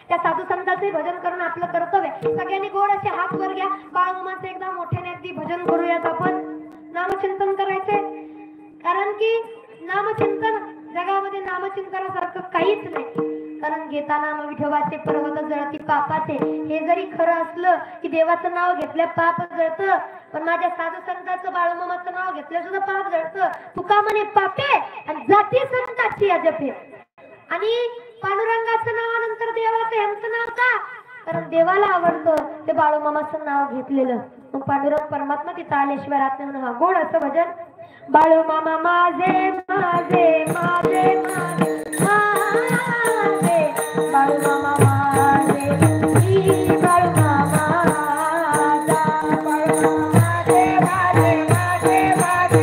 त्या साधू संतांचे भजन करून आपलं कर्तव्य. सगळ्यांनी गोड असे हात वर घ्या. बाळूमामाचे एकदा मोठ्याने अगदी भजन करूयात आपण. नामचिंतन करायचे, कारण की नामचिंतन जगामध्ये नामचिंतनासारखं काहीच नाही. कारण घेता नाम विठोबाचे पर्वत जळती पापाचे, हे जरी खरं असलं की देवाचं नाव घेतल्या पाप जळतं, पण माझ्या साधू संतांचं बाळूमामाचं नाव घेतल्या सुद्धा पाप जळतं. तुका म्हणे पापे आणि जाती संताची अजपे. आणि पांडुरंगाचं नावानंतर देवाचं यांचं नाव का? कारण देवाला आवडतं ते बाळूमामाचं नाव घेतलेलं. मग पांडुरंग परमात्मा तिथं आल्याशिवाय राहत नाही म्हणून हा गोड असं भजन. बाळूमामा माझे माझे माझे माझे बाळूमामा माझे मी बाळूमामा माझे माझे माझे माझे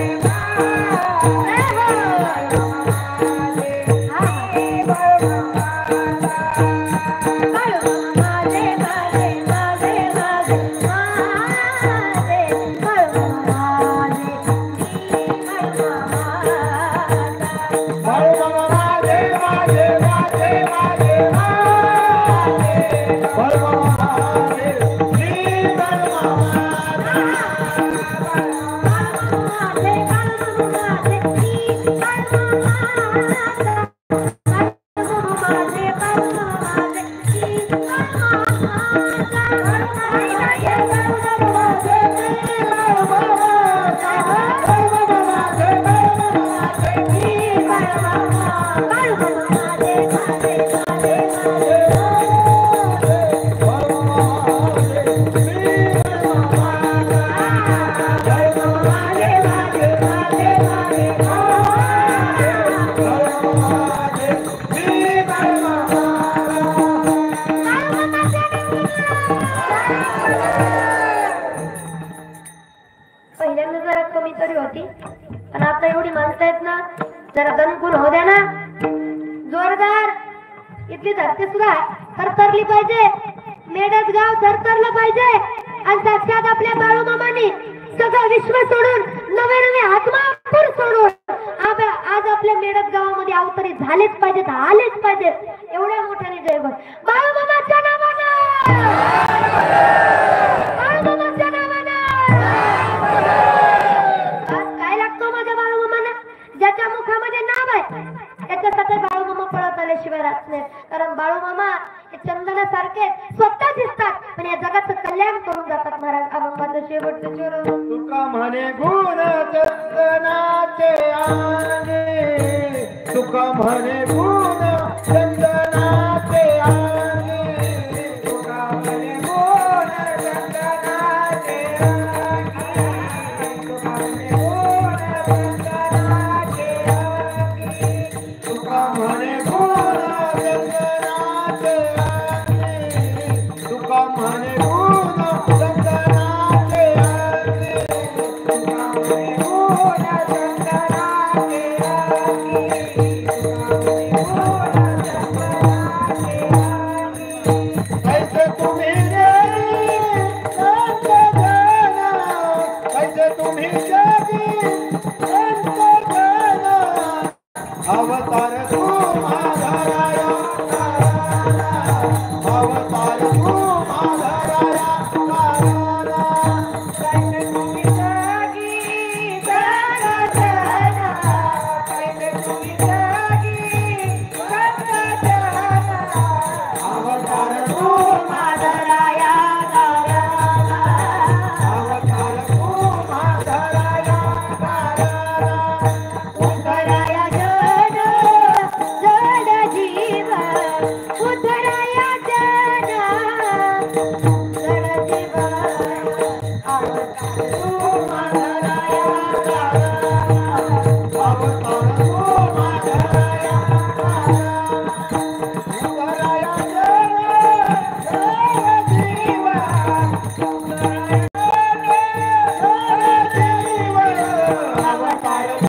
जरा दणकून हो द्या ना जोरदार. इथली धरती सुद्धा थरथरली पाहिजे, मेडच गाव थरथरलं पाहिजे. आणि साक्षात आपल्या बाळूमामांनी सगळं विश्व सोडून नवे नवे आत्मापूर सोडून आज आपल्या मेडच गावामध्ये अवतरी झालेच पाहिजेत, आलेच पाहिजेत. एवढ्या मोठ्याने जयघोष बाळूमामाच्या नावानं, बाळूमामाच्या नावानं. काय लागतो माझ्या बाळूमामांना? ज्याच्या मुखामध्ये नाव आहे त्याच्यासाठी बाळूमामा पळत आल्याशिवाय राहत नाही. कारण बाळूमामा हे चंदनासारखे स्वतः दिसतात पण या जगाचं कल्याण करून जातात. महाराज अभंगाचं शेवटचं चरण. तुका म्हणे गुण चंदनाचे आने, तुका म्हणे